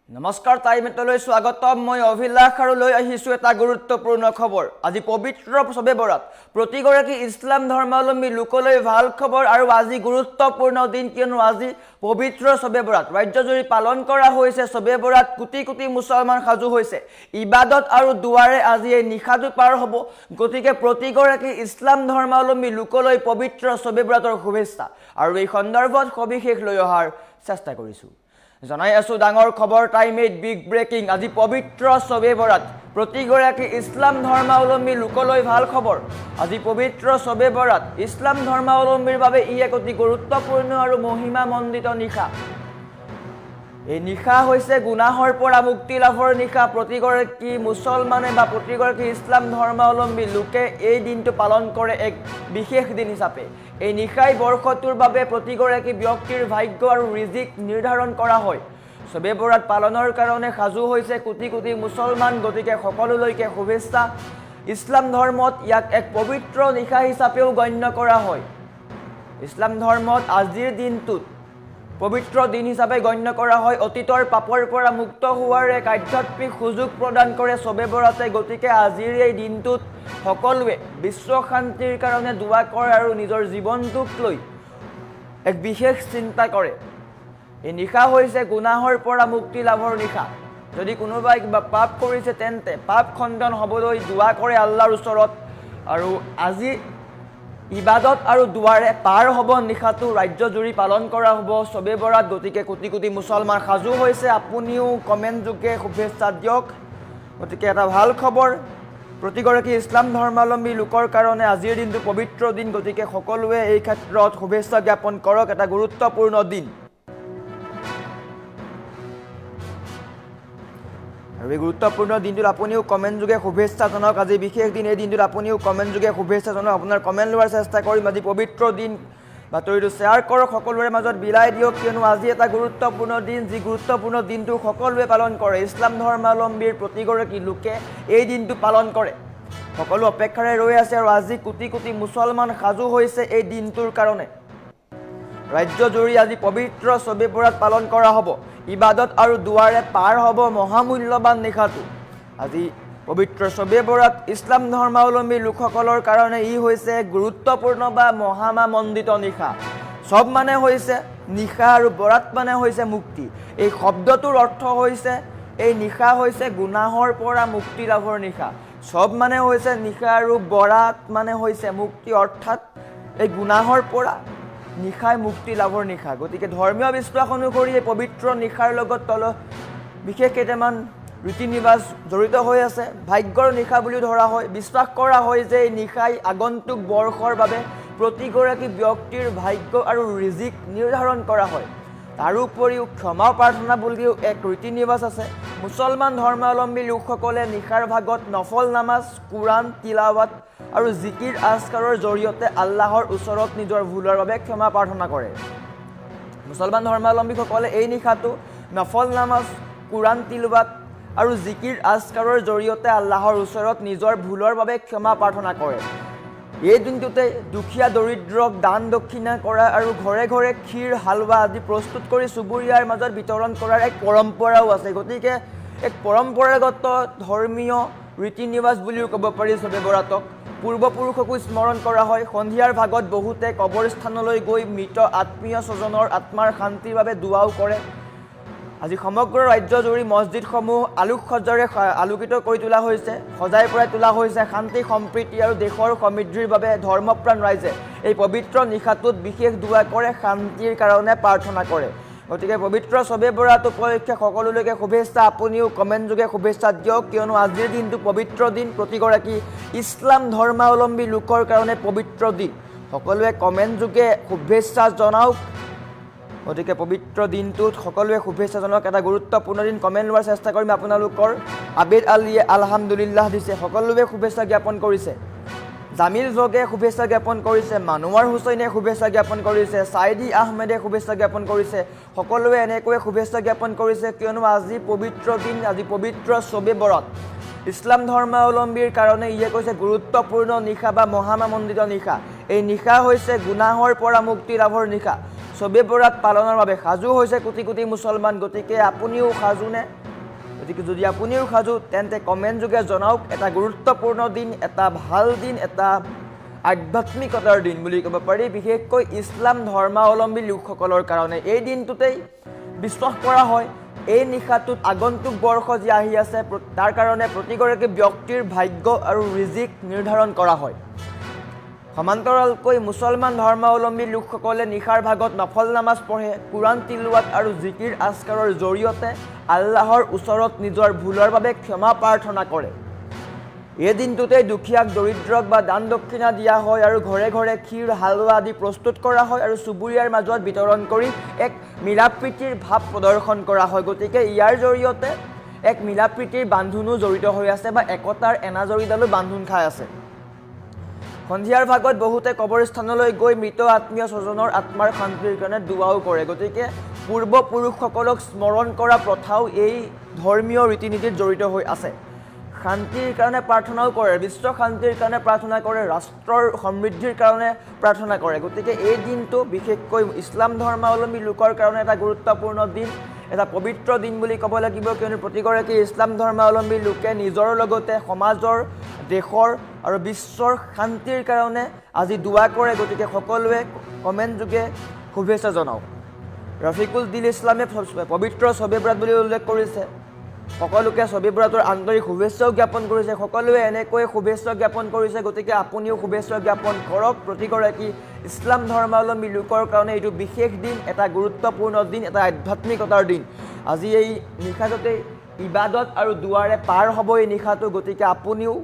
নমস্কাৰ টাইমেটলৈ স্বাগতম মই অভিলাষ আৰু লৈ আহিছো এটা গুৰুত্বপূৰ্ণ খবৰ আজি পবিত্ৰ শবে বৰাত প্ৰতিগৰাকী ইছলাম ধৰ্মাৱলম্বী লোকলৈ ভাল খবৰ আৰু আজি গুৰুত্বপূৰ্ণ দিন কিয়নো আজি পবিত্ৰ শবে বৰাত ৰাজ্যজুৰি পালন কৰা হৈছে শবে বৰাত কোটি কোটি মুছলমান সাজু হৈছে ইবাদত আৰু দুৱাৰে আজি এই নিশাটো পাৰ হ'ব গতিকে প্ৰতিগৰাকী ইছলাম ধৰ্মাৱলম্বী লোকলৈ পবিত্ৰ শবে বৰাতৰ শুভেচ্ছা আৰু এই সন্দৰ্ভত সবিশেষ লৈ অহাৰ চেষ্টা কৰিছো জনাই আছো ডাঙৰ খবৰ টাইম 8 বিগ ব্ৰেকিং আজি পবিত্ৰ শবে বৰাত প্ৰতিগৰাকী ইছলাম ধৰ্মাৱলম্বী লোকলৈ ভাল খবৰ আজি পবিত্ৰ শবে বৰাত ইছলাম ধৰ্মাৱলম্বীৰ বাবে ই এক অতি গুৰুত্বপূৰ্ণ আৰু মহিমা মণ্ডিত নিশা এই নিশা হৈছে গুনাহৰ পৰা মুক্তি লাভৰ নিশা প্ৰতিগৰাকী মুছলমানে বা প্ৰতিগৰাকী ইছলাম ধৰ্মাৱলম্বী লোকে এই দিনটো পালন কৰে এক বিশেষ দিন হিচাপে এই নিশাই বৰ্ষটোৰ বাবে প্ৰতিগৰাকী ব্যক্তিৰ ভাগ্য আৰু ৰিজিক নিৰ্ধাৰণ কৰা হয় শবে বৰাত পালনৰ কাৰণে সাজু হৈছে কোটি কোটি মুছলমান গতিকে সকলোলৈকে শুভেচ্ছা ইছলাম ধৰ্মত ইয়াক এক পবিত্ৰ নিশা হিচাপেও গণ্য কৰা হয় ইছলাম ধৰ্মত আজিৰ দিনটোত পবিত্ৰ দিন হিচাপে গণ্য কৰা হয় অতীতৰ পাপৰ পৰা মুক্ত হোৱাৰ এক আধ্যাত্মিক সুযোগ প্ৰদান কৰে শবে বৰাতে গতিকে আজিৰ এই দিনটোত সকলোৱে বিশ্ব শান্তিৰ কাৰণে দুৱা কৰে আৰু নিজৰ জীৱনটোক লৈ এক বিশেষ চিন্তা কৰে এই নিশা হৈছে গুনাহৰ পৰা মুক্তি লাভৰ নিশা যদি কোনোবাই কিবা পাপ কৰিছে তেন্তে পাপ খণ্ডন হ'বলৈ দুৱা কৰে আল্লাহৰ ওচৰত আৰু আজি ইবাদত আৰু দুৱাৰে পাৰ হ'ব নিশাটো ৰাজ্যজুৰি পালন কৰা হ'ব শবে বৰাত গতিকে কোটি কোটি মুছলমান সাজু হৈছে আপুনিও কমেণ্ট যোগে শুভেচ্ছা দিয়ক গতিকে এটা ভাল খবৰ প্ৰতিগৰাকী ইছলাম ধৰ্মাৱলম্বী লোকৰ কাৰণে আজিৰ দিনটো পবিত্ৰ দিন গতিকে সকলোৱে এই ক্ষেত্ৰত শুভেচ্ছা জ্ঞাপন কৰক এটা গুৰুত্বপূৰ্ণ দিন আৰু এই গুৰুত্বপূৰ্ণ দিনটোত আপুনিও কমেণ্ট যোগে শুভেচ্ছা জনাওক আজি বিশেষ দিন এই দিনটোত আপুনিও কমেণ্ট যোগে শুভেচ্ছা জনাওক আপোনাৰ কমেণ্ট লোৱাৰ চেষ্টা কৰিম আজি পবিত্ৰ দিন বাতৰিটো শ্বেয়াৰ কৰক সকলোৰে মাজত বিলাই দিয়ক কিয়নো আজি এটা গুৰুত্বপূৰ্ণ দিন যি গুৰুত্বপূৰ্ণ দিনটো সকলোৱে পালন কৰে ইছলাম ধৰ্মাৱলম্বীৰ প্ৰতিগৰাকী লোকে এই দিনটো পালন কৰে সকলো অপেক্ষাৰে ৰৈ আছে আৰু আজি কোটি কোটি মুছলমান সাজু হৈছে এই দিনটোৰ কাৰণে ৰাজ্যজুৰি আজি পবিত্ৰ শবে বৰাত পালন কৰা হ'ব ইবাদত আৰু দুৱাৰে পাৰ হ'ব মহামূল্যৱান নিশাটো আজি পবিত্ৰ শবে বৰাত ইছলাম ধৰ্মাৱলম্বী লোকসকলৰ কাৰণে ই হৈছে গুৰুত্বপূৰ্ণ বা মহামণ্ডিত নিশা সব মানে হৈছে নিশা আৰু বৰাত মানে হৈছে মুক্তি এই শব্দটোৰ অৰ্থ হৈছে এই নিশা হৈছে গুনাহৰ পৰা মুক্তি লাভৰ নিশা সব মানে হৈছে নিশা আৰু বৰাত মানে হৈছে মুক্তি অৰ্থাৎ এই গুনাহৰ পৰা নিশাই মুক্তি লাভৰ নিশা গতিকে ধৰ্মীয় বিশ্বাস অনুসৰি এই পবিত্ৰ নিশাৰ লগত বিশেষ কেইটামান ৰীতি নিবাস জড়িত হৈ আছে ভাগ্যৰ নিশা বুলি ধৰা হয় বিশ্বাস কৰা হয় যে এই নিশাই আগন্তুক বৰ্ষৰ বাবে প্ৰতিগৰাকী ব্যক্তিৰ ভাগ্য আৰু ৰিজিক নিৰ্ধাৰণ কৰা হয় তাৰোপৰিও ক্ষমা প্ৰাৰ্থনা বুলিও এক ৰীতি নিবাস আছে মুছলমান ধৰ্মাৱলম্বী লোকসকলে নিশাৰ ভাগত নফল নামাজ কুৰাণ তিলাৱাত আৰু জিকিৰ আজকাৰৰ জৰিয়তে আল্লাহৰ ওচৰত নিজৰ ভুলৰ বাবে ক্ষমা প্ৰাৰ্থনা কৰে মুছলমান ধৰ্মাৱলম্বীসকলে এই নিশাটো নফল নামাজ কুৰাণ তিলাৱাত আৰু জিকিৰ আজকাৰৰ জৰিয়তে আল্লাহৰ ওচৰত নিজৰ ভুলৰ বাবে ক্ষমা প্ৰাৰ্থনা কৰে এই দিনটোতে দুখীয়া দৰিদ্ৰক দান দক্ষিণা কৰা আৰু ঘৰে ঘৰে ক্ষীৰ হালৱা আদি প্ৰস্তুত কৰি চুবুৰীয়াৰ মাজত বিতৰণ কৰাৰ এক পৰম্পৰাও আছে গতিকে এক পৰম্পৰাগত ধৰ্মীয় ৰীতি নিবাস বুলিও ক'ব পাৰি শবে বৰাতক পূৰ্বপুৰুষকো স্মৰণ কৰা হয় সন্ধিয়াৰ ভাগত বহুতে কবৰস্থানলৈ গৈ মৃত আত্মীয় স্বজনৰ আত্মাৰ শান্তিৰ বাবে দুৱাও কৰে আজি সমগ্ৰ ৰাজ্যজুৰি মছজিদসমূহ আলোকসজ্জাৰে আলোকিত কৰি তোলা হৈছে সজাই পৰাই তোলা হৈছে শান্তি সম্প্ৰীতি আৰু দেশৰ সমৃদ্ধিৰ বাবে ধৰ্মপ্ৰাণ ৰাইজে এই পবিত্ৰ নিশাটোত বিশেষ দুৱা কৰে শান্তিৰ কাৰণে প্ৰাৰ্থনা কৰে গতিকে পবিত্ৰ শবে বৰাত উপলক্ষে সকলোলৈকে শুভেচ্ছা আপুনিও কমেণ্ট যোগে শুভেচ্ছা দিয়ক কিয়নো আজিৰ দিনটো পবিত্ৰ দিন প্ৰতিগৰাকী ইছলাম ধৰ্মাৱলম্বী লোকৰ কাৰণে পবিত্ৰ দিন সকলোৱে কমেণ্ট যোগে শুভেচ্ছা জনাওক গতিকে পবিত্ৰ দিনটোত সকলোৱে শুভেচ্ছা জনাওক এটা গুৰুত্বপূৰ্ণ দিন কমেণ্ট লোৱাৰ চেষ্টা কৰিম আপোনালোকৰ আবেদ আলীয়ে আলহামদুলিল্লাহ দিছে সকলোৱে শুভেচ্ছা জ্ঞাপন কৰিছে জামিল যোগে শুভেচ্ছা জ্ঞাপন কৰিছে মানুৱাৰ হুছৈনে শুভেচ্ছা জ্ঞাপন কৰিছে চাইদি আহমেদে শুভেচ্ছা জ্ঞাপন কৰিছে সকলোৱে এনেকৈ শুভেচ্ছা জ্ঞাপন কৰিছে কিয়নো আজি পবিত্ৰ দিন আজি পবিত্ৰ শবে বৰাত ইছলাম ধৰ্মাৱলম্বীৰ কাৰণে ই কৈছে গুৰুত্বপূৰ্ণ নিশা বা মহামণ্ডিত নিশা এই নিশা হৈছে গুনাহৰ পৰা মুক্তি লাভৰ নিশা ছবে বৰাত পালনৰ বাবে সাজু হৈছে কোটি কোটি মুছলমান। গতিকে আপুনিও সাজুনে? গতিকে যদি আপুনিও সাজু তেন্তে কমেণ্ট যোগে জনাওক। এটা গুৰুত্বপূৰ্ণ দিন, এটা ভাল দিন, এটা আধ্যাত্মিকতাৰ দিন বুলি ক'ব পাৰি, বিশেষকৈ ইছলাম ধৰ্মাৱলম্বী লোকসকলৰ কাৰণে। এই দিনটোতেই বিশ্বাস কৰা হয় এই নিশাটোত আগন্তুক বৰ্ষ যি আহি আছে তাৰ কাৰণে প্ৰতিগৰাকী ব্যক্তিৰ ভাগ্য আৰু ৰিজিক নিৰ্ধাৰণ কৰা হয়। সমান্তৰালকৈ মুছলমান ধৰ্মাৱলম্বী লোকসকলে নিশাৰ ভাগত নফল নামাজ পঢ়ে, কোৰাণ তিলৱাত আৰু জিকিৰ আজকাৰৰ জৰিয়তে আল্লাহৰ ওচৰত নিজৰ ভুলৰ বাবে ক্ষমা প্ৰাৰ্থনা কৰে। এই দিনটোতে দুখীয়াক দৰিদ্ৰক বা দান দক্ষিণা দিয়া হয় আৰু ঘৰে ঘৰে ক্ষীৰ হালোৱা আদি প্ৰস্তুত কৰা হয় আৰু চুবুৰীয়াৰ মাজত বিতৰণ কৰি এক মিলাপ্ৰীতিৰ ভাৱ প্ৰদৰ্শন কৰা হয়। গতিকে ইয়াৰ জৰিয়তে এক মিলাপ্ৰীতিৰ বান্ধোনো জড়িত হৈ আছে বা একতাৰ এনাজৰীডালো বান্ধোন খাই আছে। সন্ধিয়াৰ ভাগত বহুতে কবৰস্থানলৈ গৈ মৃত আত্মীয় স্বজনৰ আত্মাৰ শান্তিৰ কাৰণে দুৱাও কৰে। গতিকে পূৰ্বপুৰুষসকলক স্মৰণ কৰা প্ৰথাও এই ধৰ্মীয় ৰীতি নীতিত জড়িত হৈ আছে। শান্তিৰ কাৰণে প্ৰাৰ্থনাও কৰে, বিশ্ব শান্তিৰ কাৰণে প্ৰাৰ্থনা কৰে, ৰাষ্ট্ৰৰ সমৃদ্ধিৰ কাৰণে প্ৰাৰ্থনা কৰে। গতিকে এই দিনটো বিশেষকৈ ইছলাম ধৰ্মাৱলম্বী লোকৰ কাৰণে এটা গুৰুত্বপূৰ্ণ দিন, এটা পবিত্ৰ দিন বুলি ক'ব লাগিব, কিয়নো প্ৰতিগৰাকী ইছলাম ধৰ্মাৱলম্বী লোকে নিজৰ লগতে সমাজৰ, দেশৰ আৰু বিশ্বৰ শান্তিৰ কাৰণে আজি দুৱা কৰে। গতিকে সকলোৱে কমেণ্ট যোগে শুভেচ্ছা জনাওক। ৰফিকুল দিল ইছলামে পবিত্ৰ ছবে বৰাত বুলি উল্লেখ কৰিছে। সকলোকে ছবে বৰাতৰ আন্তৰিক শুভেচ্ছাও জ্ঞাপন কৰিছে। সকলোৱে এনেকৈ শুভেচ্ছা জ্ঞাপন কৰিছে। গতিকে আপুনিও শুভেচ্ছা জ্ঞাপন কৰক। প্ৰতিগৰাকী ইছলাম ধৰ্মাৱলম্বী লোকৰ কাৰণে এইটো বিশেষ দিন, এটা গুৰুত্বপূৰ্ণ দিন, এটা আধ্যাত্মিকতাৰ দিন। আজি এই নিশাটোতেই ইবাদত আৰু দুৱাৰে পাৰ হ'ব এই নিশাটো। গতিকে আপুনিও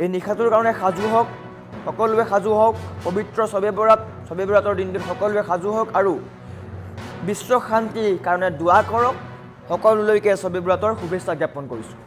এই নিশাটোৰ কাৰণে সাজু হওক, সকলোৱে সাজু হওক। পবিত্ৰ ছবে বৰাতৰ দিনটোত সকলোৱে সাজু হওক আৰু বিশ্ব শান্তিৰ কাৰণে দুৱা কৰক। সকলোলৈকে ছবে বৰাতৰ শুভেচ্ছা জ্ঞাপন কৰিছোঁ।